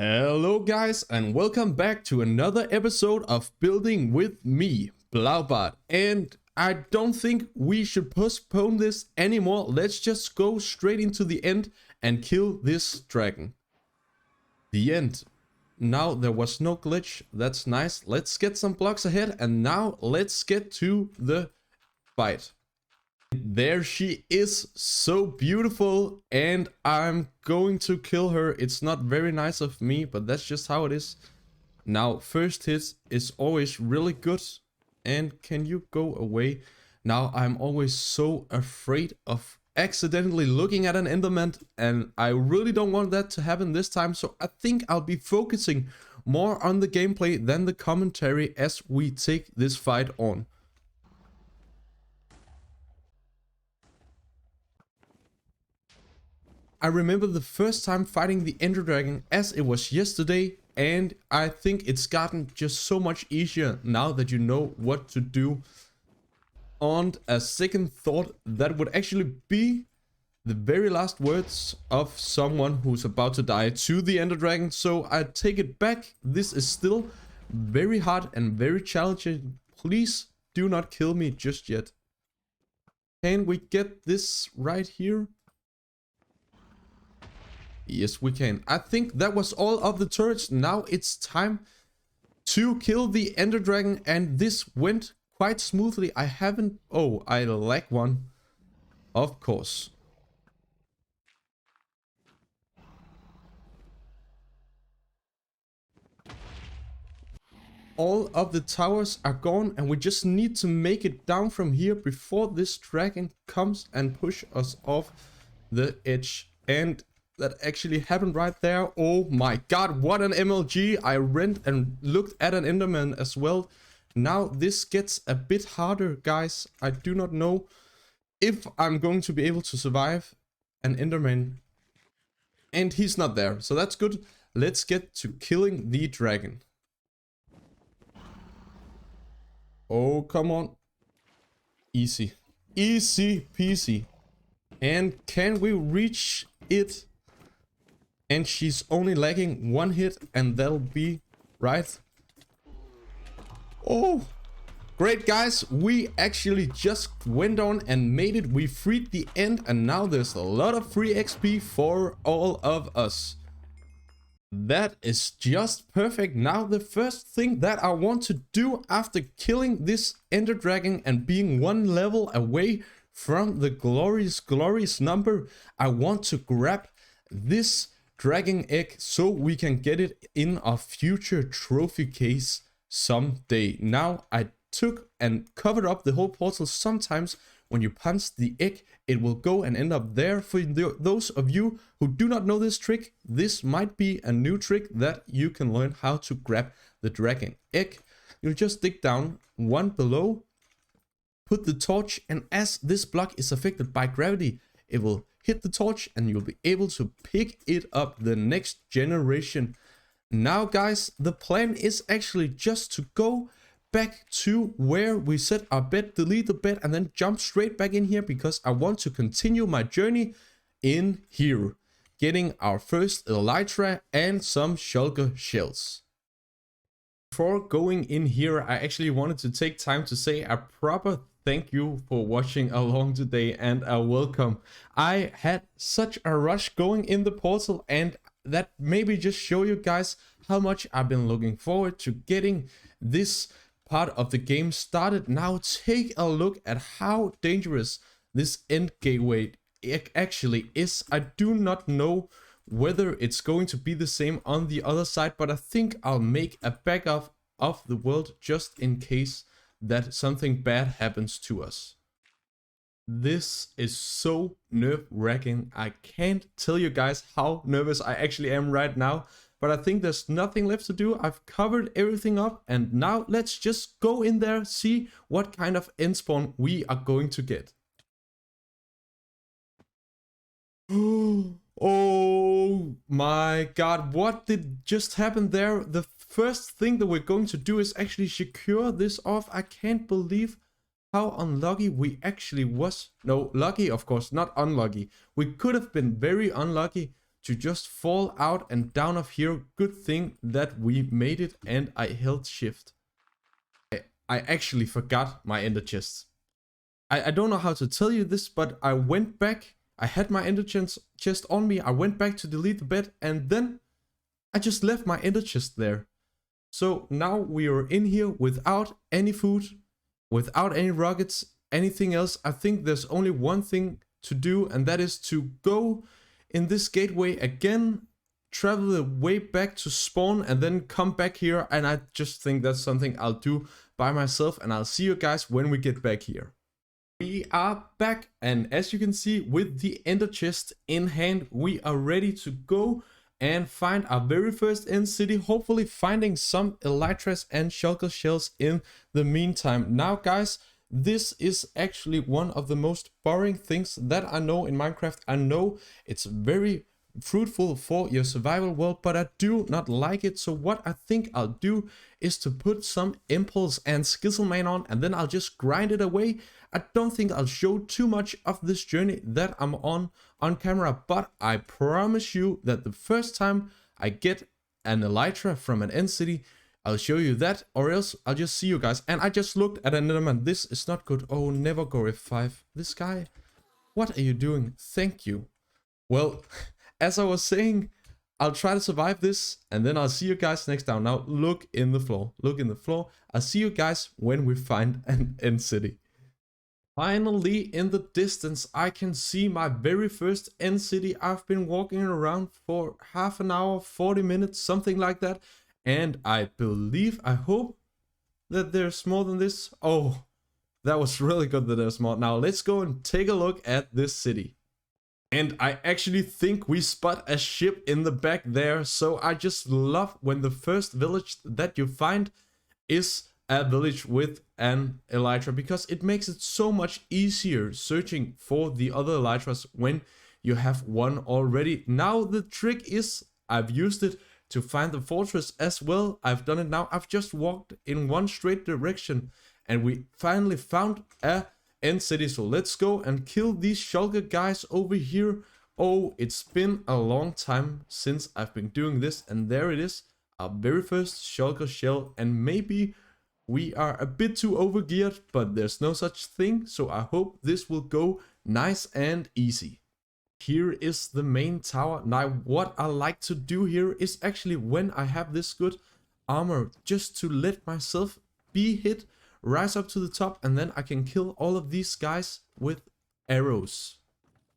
Hello guys and welcome back to another episode of Building with me, MacLeod. And I don't think we should postpone this anymore. Let's just go straight into the end and kill this dragon. The end. Now there was no glitch. That's nice. Let's get some blocks ahead and now let's get to the fight. There she is, so beautiful, and I'm going to kill her. It's not very nice of me, but that's just how it is. Now, first hit is always really good. And can you go away? Now, I'm always so afraid of accidentally looking at an enderman, and I really don't want that to happen this time. So I think I'll be focusing more on the gameplay than the commentary as we take this fight on. I remember the first time fighting the Ender Dragon as it was yesterday, and I think it's gotten just so much easier now that you know what to do. On a second thought, that would actually be the very last words of someone who's about to die to the Ender Dragon, so I take it back. This is still very hard and very challenging. Please do not kill me just yet. Can we get this right here? Yes, we can. I think that was all of the turrets. Now it's time to kill the Ender Dragon, and this went quite smoothly. I haven't... Oh, I lack one. Of course. All of the towers are gone, and we just need to make it down from here before this dragon comes and push us off the edge. And that actually happened right there. Oh my god, what an MLG. I ran and looked at an enderman as well. Now this gets a bit harder, guys. I do not know if I'm going to be able to survive an enderman. And he's not there, so that's good. Let's get to killing the dragon. Oh, come on. Easy. Easy peasy. And can we reach it? And she's only lacking one hit, and that'll be right. Oh, great guys. We actually just went on and made it. We freed the end, and now there's a lot of free XP for all of us. That is just perfect. Now the first thing that I want to do after killing this Ender Dragon and being one level away from the glorious number, I want to grab this dragon egg so we can get it in our future trophy case someday. Now I took and covered up the whole portal. Sometimes when you punch the egg, it will go and end up there. For those of you who do not know this trick, this might be a new trick that you can learn how to grab the dragon egg. You'll just dig down one below, put the torch, and as this block is affected by gravity, it will hit the torch and you'll be able to pick it up the next generation. Now guys, the plan is actually just to go back to where we set our bed, delete the bed, and then jump straight back in here because I want to continue my journey in here, getting our first elytra and some shulker shells. Before going in here, I actually wanted to take time to say a proper thank you for watching along today and a welcome. I had such a rush going in the portal, and that maybe just show you guys how much I've been looking forward to getting this part of the game started. Now take a look at how dangerous this end gateway actually is. I do not know whether it's going to be the same on the other side, but I think I'll make a backup of the world just in case that something bad happens to us. This is so nerve-wracking. I can't tell you guys how nervous I actually am right now, but I think there's nothing left to do. I've covered everything up, and now let's just go in there, see what kind of end spawn we are going to get. Oh my god, what did just happen there? The first thing that we're going to do is actually secure this off. I can't believe how unlucky we actually was. No, lucky of course, not unlucky. We could have been very unlucky to just fall out and down of here. Good thing that we made it and I held shift. I actually forgot my ender chest. I don't know how to tell you this, but I went back. I had my ender chest on me. I went back to delete the bed and then I just left my ender chest there. So now we are in here without any food, without any rockets, anything else. I think there's only one thing to do, and that is to go in this gateway again, travel the way back to spawn, and then come back here. And I just think that's something I'll do by myself, and I'll see you guys when we get back here. We are back, and as you can see, with the ender chest in hand, we are ready to go and find our very first end city, hopefully finding some elytras and shulker shells in the meantime. Now guys, this is actually one of the most boring things that I know in Minecraft. I know it's very fruitful for your survival world, but I do not like it. So what I think I'll do is to put some impulse and Skizzleman on, and then I'll just grind it away. I don't think I'll show too much of this journey that I'm on camera, but I promise you that the first time I get an elytra from an end city, I'll show you that, or else I'll just see you guys. And I just looked at an enderman. This is not good. Oh, never go F5. This guy, what are you doing? Thank you. Well, as I was saying, I'll try to survive this, and then I'll see you guys next time. Now, look in the floor. Look in the floor. I'll see you guys when we find an end city. Finally, in the distance, I can see my very first end city. I've been walking around for half an hour, 40 minutes, something like that. And I believe, I hope that there's more than this. Oh, that was really good that there's more. Now, let's go and take a look at this city. And I actually think we spot a ship in the back there. So I just love when the first village that you find is a village with an elytra, because it makes it so much easier searching for the other elytras when you have one already. Now the trick is, I've used it to find the fortress as well. I've done it now. I've just walked in one straight direction and we finally found a end city. So let's go and kill these shulker guys over here. Oh, it's been a long time since I've been doing this, and there it is, our very first shulker shell. And maybe we are a bit too overgeared, but there's no such thing. So I hope this will go nice and easy. Here is the main tower. Now what I like to do here is actually, when I have this good armor, just to let myself be hit, rise up to the top, and then I can kill all of these guys with arrows.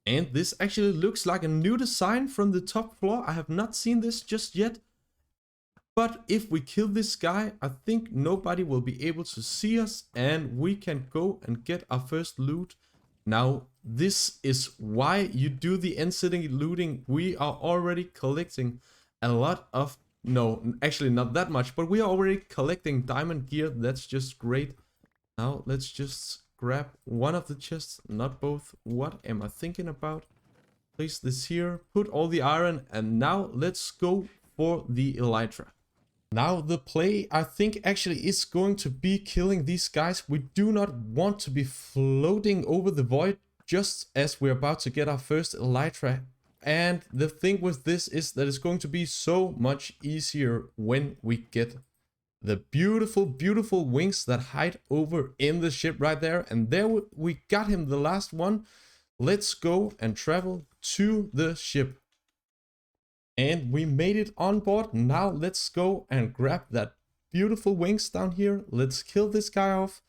And this actually looks like a new design from the top floor. I have not seen this just yet. But if we kill this guy, I think nobody will be able to see us, and we can go and get our first loot. Now, this is why you do the end city looting. We are already collecting a lot of, no, actually not that much, but we are already collecting diamond gear. That's just great. Now, let's just grab one of the chests, not both. What am I thinking about? Place this here, put all the iron, and now let's go for the elytra. Now the play, I think, actually is going to be killing these guys. We do not want to be floating over the void just as we're about to get our first elytra. And the thing with this is that it's going to be so much easier when we get the beautiful, beautiful wings that hide over in the ship right there. And there we got him, the last one. Let's go and travel to the ship. And we made it on board. Now let's go and grab that beautiful wings down here. Let's kill this guy off,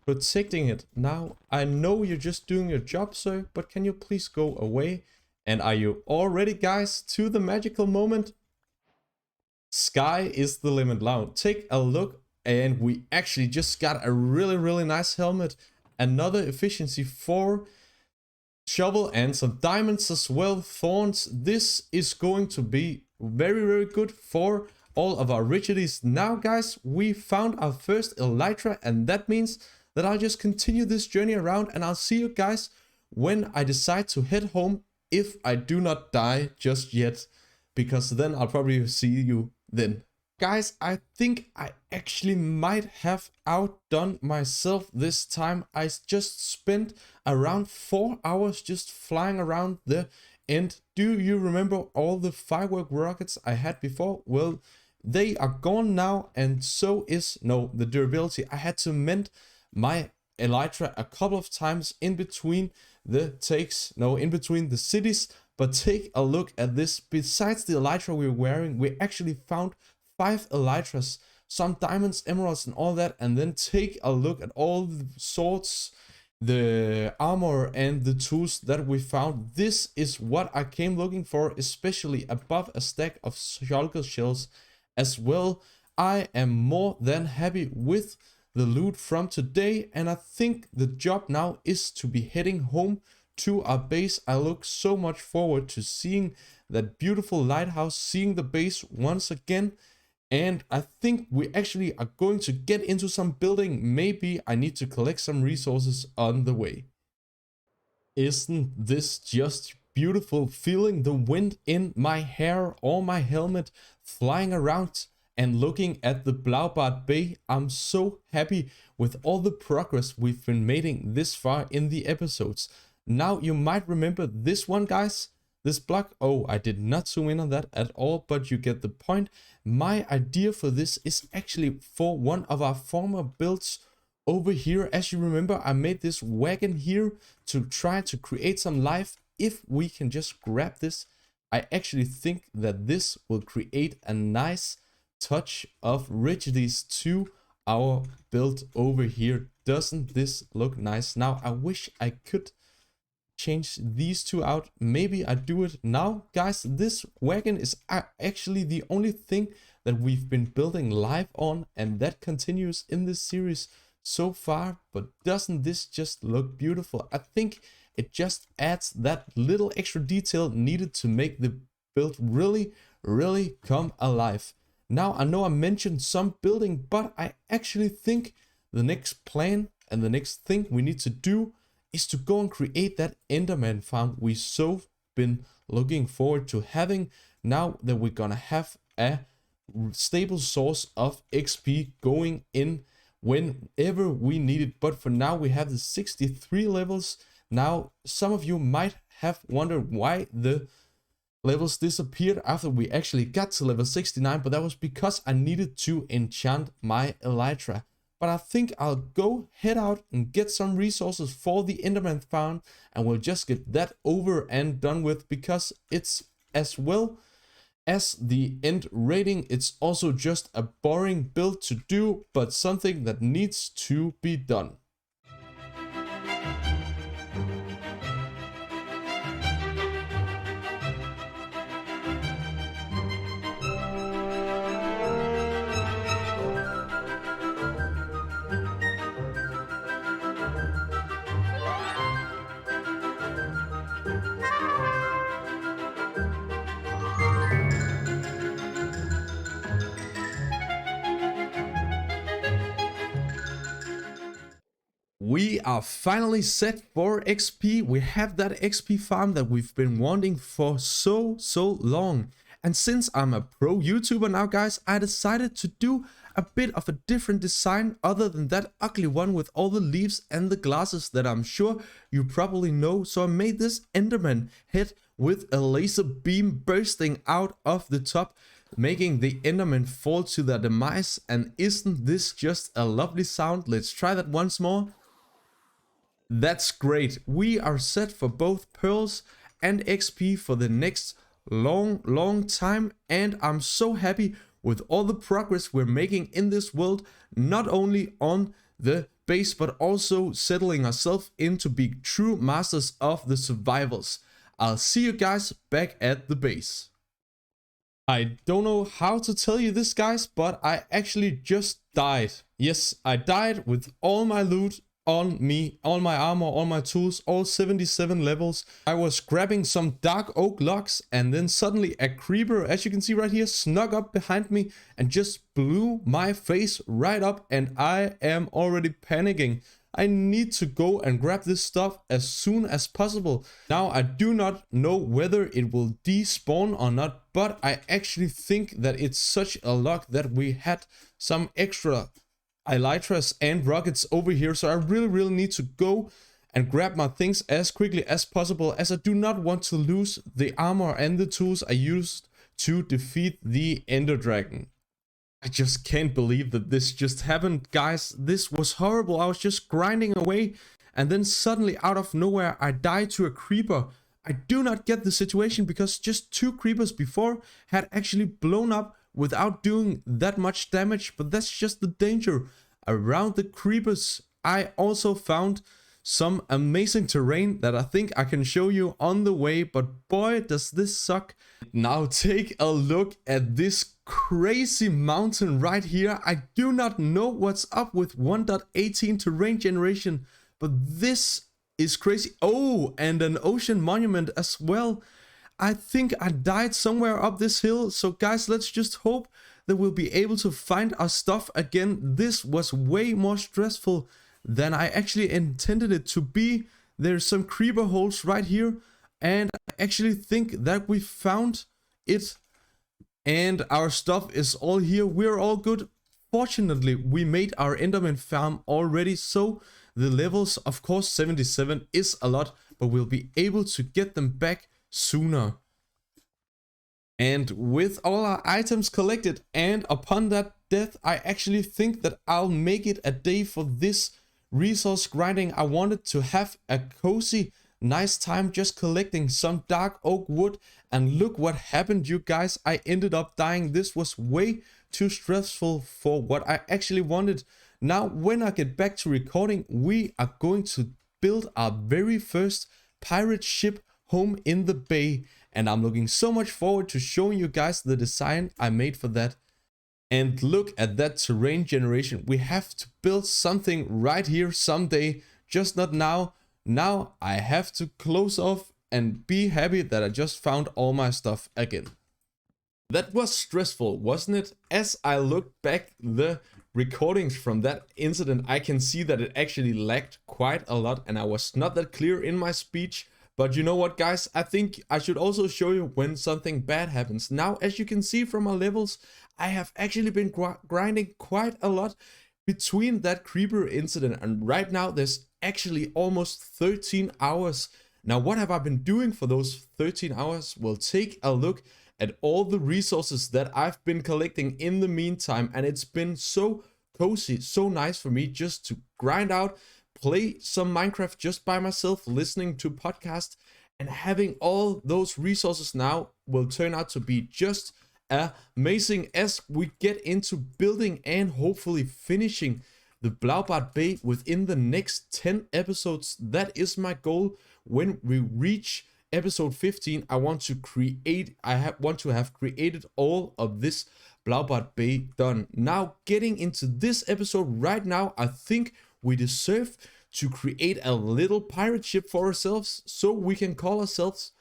protecting it. Now, I know you're just doing your job, sir, but can you please go away? And are you all ready, guys, to the magical moment? Sky is the limit. Now, take a look, and we actually just got a really, really nice helmet. Another efficiency 4. Shovel and some diamonds as well, thorns. This is going to be very, very good for all of our richities. Now guys, we found our first elytra, and that means that I'll just continue this journey around, and I'll see you guys when I decide to head home, if I do not die just yet, because then I'll probably see you then. Guys, I think I actually might have outdone myself this time. I just spent around 4 hours just flying around the And do you remember all the firework rockets I had before? Well, they are gone now, and so is the durability. I had to mend my elytra a couple of times in between the takes, in between the cities. But take a look at this. Besides the elytra we're wearing, we actually found 5 elytras, some diamonds, emeralds, and all that. And then take a look at all the swords, the armor, and the tools that we found. This is what I came looking for, especially above a stack of shulker shells as well. I am more than happy with the loot from today, and I think the job now is to be heading home to our base. I look so much forward to seeing that beautiful lighthouse, seeing the base once again. And I think we actually are going to get into some building. Maybe I need to collect some resources on the way. Isn't this just beautiful? Feeling the wind in my hair or my helmet, flying around and looking at the Blaubart Bay. I'm so happy with all the progress we've been making this far in the episodes. Now you might remember this one, guys. This block. Oh, I did not zoom in on that at all, but you get the point. My idea for this is actually for one of our former builds over here. As you remember, I made this wagon here to try to create some life. If we can just grab this, I actually think that this will create a nice touch of rigidities to our build over here. Doesn't this look nice? Now I wish I could change these two out. Maybe I do it now, guys. This wagon is actually the only thing that we've been building live on, and that continues in this series so far. But doesn't this just look beautiful? I think it just adds that little extra detail needed to make the build really come alive. Now I know I mentioned some building, but I actually think the next plan and the next thing we need to do is to go and create that Enderman farm we so been looking forward to having, now that we're gonna have a stable source of XP going in whenever we need it. But for now we have the 63 levels. Now some of you might have wondered why the levels disappeared after we actually got to level 69, but that was because I needed to enchant my elytra. But I think I'll go head out and get some resources for the Enderman farm, and we'll just get that over and done with, because it's, as well as the end rating, it's also just a boring build to do, but something that needs to be done. We are finally set for XP. We have that XP farm that we've been wanting for so long. And since I'm a pro YouTuber now, guys, I decided to do a bit of a different design other than that ugly one with all the leaves and the glasses that I'm sure you probably know. So I made this Enderman head with a laser beam bursting out of the top, making the Enderman fall to their demise. And isn't this just a lovely sound? Let's try that once more. That's great. We are set for both pearls and XP for the next long time, and I'm so happy with all the progress we're making in this world, not only on the base but also settling ourselves into being true masters of the survivals. I'll see you guys back at the base. I don't know how to tell you this, guys, but I actually just died. Yes, I died with all my loot on me, all my armor, all my tools, all 77 levels. I was grabbing some dark oak logs, and then suddenly a creeper, as you can see right here, snuck up behind me and just blew my face right up, and I am already panicking. I need to go and grab this stuff as soon as possible. Now I do not know whether it will despawn or not, but I actually think that it's such a luck that we had some extra elytras and rockets over here. So I really need to go and grab my things as quickly as possible, as I do not want to lose the armor and the tools I used to defeat the Ender Dragon. I just can't believe that this just happened, guys. This was horrible. I was just grinding away, and then suddenly out of nowhere I died to a creeper. I do not get the situation, because just 2 creepers before had actually blown up without doing that much damage, but that's just the danger around the creepers. I also found some amazing terrain that I think I can show you on the way, but boy does this suck. Now take a look at this crazy mountain right here. I do not know what's up with 1.18 terrain generation, but this is crazy. Oh, and an ocean monument as well. I think I died somewhere up this hill, so guys, let's just hope that we'll be able to find our stuff again. This was way more stressful than I actually intended it to be. There's some creeper holes right here, and I actually think that we found it, and our stuff is all here. We're all good. Fortunately, we made our Enderman farm already, so the levels, of course, 77 is a lot, but we'll be able to get them back sooner. And with all our items collected, and upon that death, I actually think that I'll make it a day for this resource grinding. I wanted to have a cozy, nice time just collecting some dark oak wood, and look what happened, you guys. I ended up dying. This was way too stressful for what I actually wanted. Now, when I get back to recording, we are going to build our very first pirate ship home in the bay, and I'm looking so much forward to showing you guys the design I made for that. And look at that terrain generation. We have to build something right here someday, just not now. Now I have to close off and be happy that I just found all my stuff again. That was stressful, wasn't it? As I look back the recordings from that incident, I can see that it actually lagged quite a lot, and I was not that clear in my speech. But you know what, guys? I think I should also show you when something bad happens. Now, as you can see from my levels, I have actually been grinding quite a lot between that creeper incident, and right now there's actually almost 13 hours. Now, what have I been doing for those 13 hours? Well, take a look at all the resources that I've been collecting in the meantime, and it's been so cozy, so nice for me just to grind out, play some Minecraft just by myself, listening to podcasts, and having all those resources now will turn out to be just amazing as we get into building and hopefully finishing the Blaubart Bay within the next 10 episodes. That is my goal. When we reach episode 15, I want to have created all of this Blaubart Bay done. Now, getting into this episode right now, I think we deserve to create a little pirate ship for ourselves, so we can call ourselves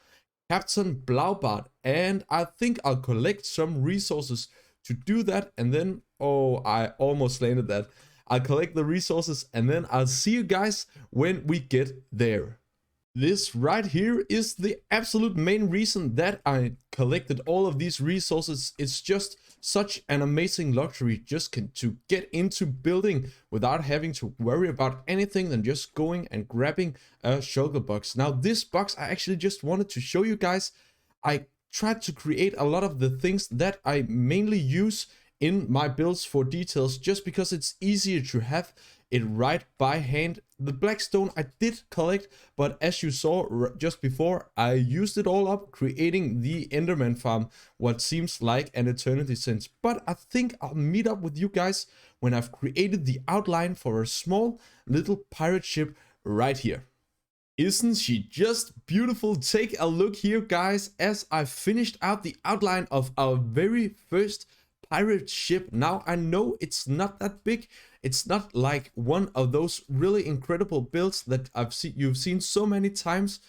Captain Blaubart. And I think I'll collect some resources to do that, and then, oh, I almost landed that. I'll collect the resources, and then I'll see you guys when we get there. This right here is the absolute main reason that I collected all of these resources. It's just such an amazing luxury just to get into building without having to worry about anything than just going and grabbing a shulker box. Now, this box I actually just wanted to show you guys. I tried to create a lot of the things that I mainly use in my builds for details, just because it's easier to have it right by hand. The blackstone I did collect, but as you saw just before, I used it all up creating the Enderman farm, what seems like an eternity since. But I think I'll meet up with you guys when I've created the outline for a small little pirate ship right here. Isn't she just beautiful? Take a look here, guys, as I finished out the outline of our very first pirate ship. Now, I know it's not that big. It's not like one of those really incredible builds that you've seen so many times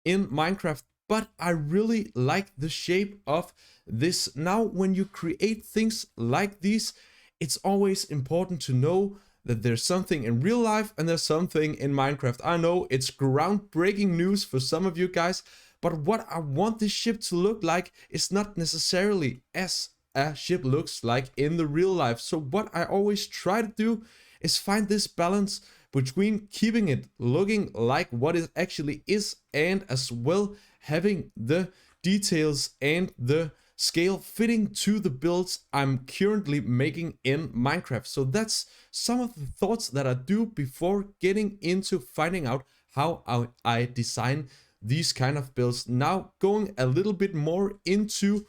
in Minecraft, but I really like the shape of this. Now, when you create things like these, it's always important to know that there's something in real life and there's something in Minecraft. I know it's groundbreaking news for some of you guys, but what I want this ship to look like is not necessarily as a ship looks like in the real life. So what I always try to do is find this balance between keeping it looking like what it actually is, and as well having the details and the scale fitting to the builds I'm currently making in Minecraft. So that's some of the thoughts that I do before getting into finding out how I design these kind of builds. Now going a little bit more into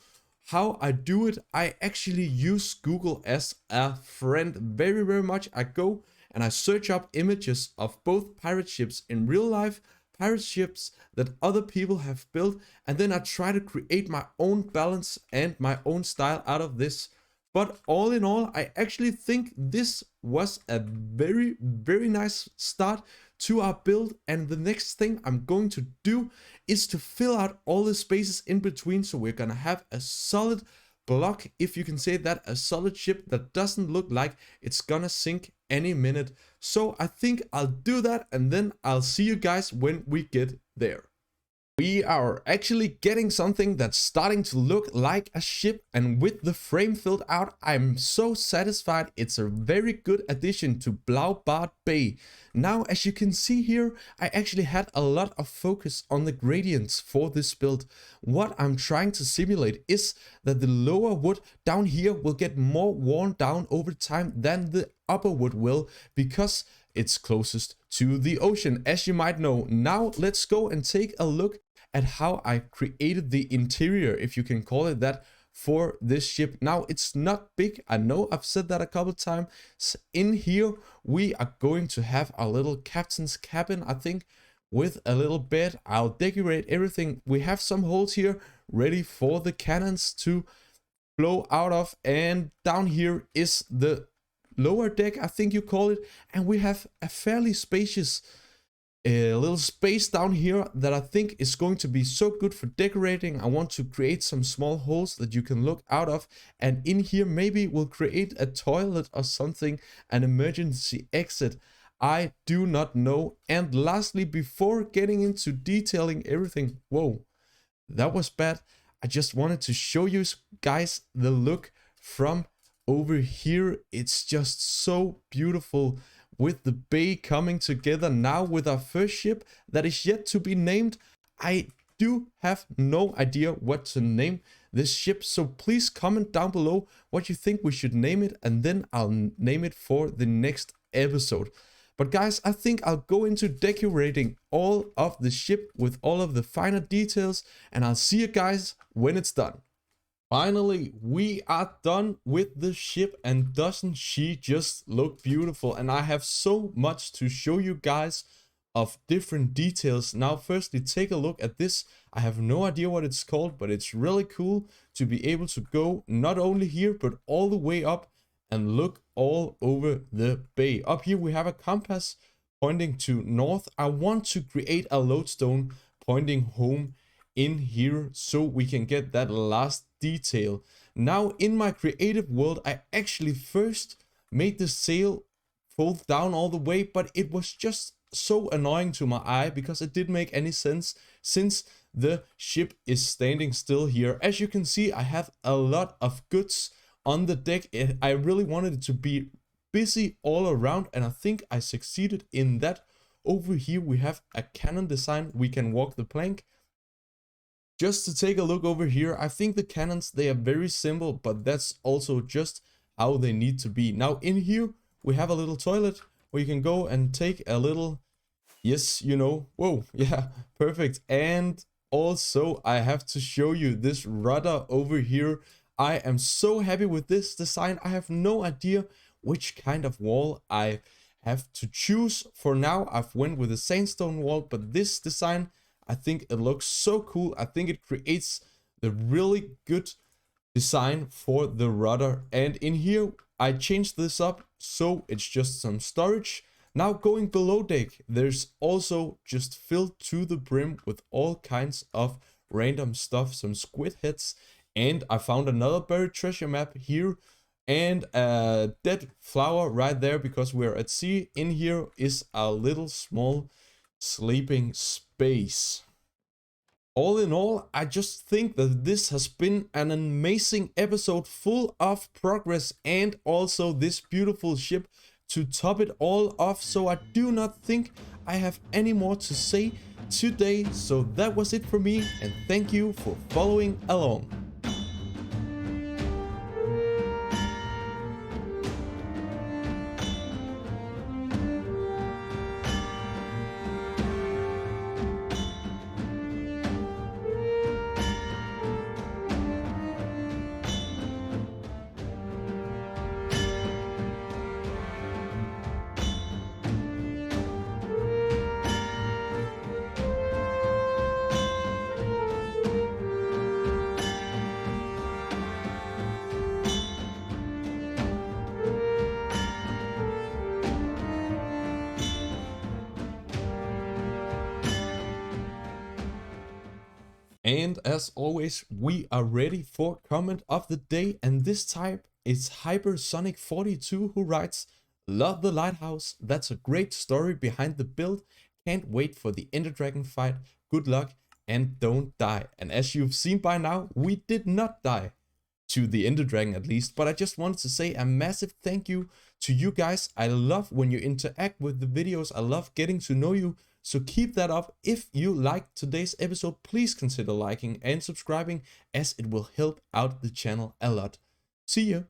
how I do it, I actually use Google as a friend very much. I go and I search up images of both pirate ships in real life, pirate ships that other people have built, and then I try to create my own balance and my own style out of this. But all in all, I actually think this was a very nice start to our build, and the next thing I'm going to do is to fill out all the spaces in between, so we're gonna have a solid block, if you can say that, a solid ship that doesn't look like it's gonna sink any minute. So I think I'll do that, and then I'll see you guys when we get there. We are actually getting something that's starting to look like a ship, and with the frame filled out, I'm so satisfied. It's a very good addition to Blaubart Bay. Now, as you can see here, I actually had a lot of focus on the gradients for this build. What I'm trying to simulate is that the lower wood down here will get more worn down over time than the upper wood will, because it's closest to the ocean, as you might know. Now let's go and take a look at how I created the interior, if you can call it that, for this ship. Now it's not big, I know I've said that a couple times. In here we are going to have a little captain's cabin, I think, with a little bed. I'll decorate everything. We have some holes here ready for the cannons to blow out of, and down here is the lower deck, I think you call it, and we have a fairly spacious little space down here that I think is going to be so good for decorating. I want to create some small holes that you can look out of, and in here maybe we'll create a toilet or something, an emergency exit. I do not know. And lastly, before getting into detailing everything, whoa, that was bad. I just wanted to show you guys the look from over here. It's just so beautiful, with the bay coming together now with our first ship that is yet to be named. I do have no idea what to name this ship, so please comment down below what you think we should name it, and then I'll name it for the next episode. But guys, I think I'll go into decorating all of the ship with all of the finer details, and I'll see you guys when it's done. Finally, we are done with the ship, and doesn't she just look beautiful? And I have so much to show you guys of different details. Now, firstly, take a look at this. I have no idea what it's called, but it's really cool to be able to go not only here, but all the way up and look all over the bay. Up here, we have a compass pointing to north. I want to create a lodestone pointing home in here, so we can get that last detail. Now in my creative world, I actually first made the sail fold down all the way, but it was just so annoying to my eye because it didn't make any sense since the ship is standing still here. As you can see, I have a lot of goods on the deck. I really wanted it to be busy all around, and I think I succeeded in that. Over here we have a cannon design. We can walk the plank. Just to take a look over here, I think the cannons, they are very simple, but that's also just how they need to be. Now in here, we have a little toilet where you can go and take a little, yes, you know, whoa, yeah, perfect. And also I have to show you this rudder over here. I am so happy with this design. I have no idea which kind of wall I have to choose. For now, I've went with a sandstone wall, but this design, I think it looks so cool. I think it creates the really good design for the rudder. And in here, I changed this up so it's just some storage. Now going below deck, there's also just filled to the brim with all kinds of random stuff, some squid heads. And I found another buried treasure map here and a dead flower right there because we're at sea. In here is a little small sleeping space. All in all, I just think that this has been an amazing episode full of progress, and also this beautiful ship to top it all off, so I do not think I have any more to say today. So that was it for me, and thank you for following along. And as always, we are ready for comment of the day, and this time it's Hypersonic42 who writes, "Love the lighthouse, that's a great story behind the build, can't wait for the Ender Dragon fight, good luck and don't die." And as you've seen by now, we did not die, to the Ender Dragon at least, but I just wanted to say a massive thank you to you guys. I love when you interact with the videos, I love getting to know you. So keep that up. If you liked today's episode, please consider liking and subscribing, as it will help out the channel a lot. See you.